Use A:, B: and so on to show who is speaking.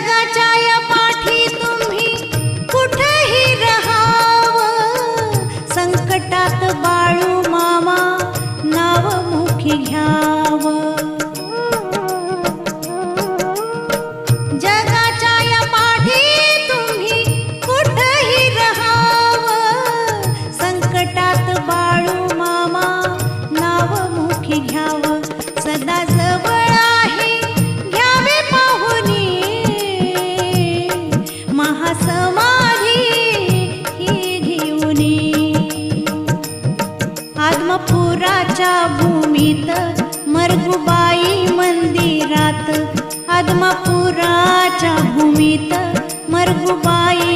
A: जगाच्या या पाठी तुम्ही कुठेही रहावं, संकटात बाळू मामा नाव मुखी घ्यावं. जगाच्या या पाठी तुम्ही कुठेही रहावं, संकटात बाळू मामा नाव मुखी घ्यावं. सदा जवळ आहे घ्यावे पाहुनी, महासमाधी ही घेऊनी. आदमापुराच्या भूमीत मरगुबाई मंदिरात, आदमापुराच्या भूमीत मरगुबाई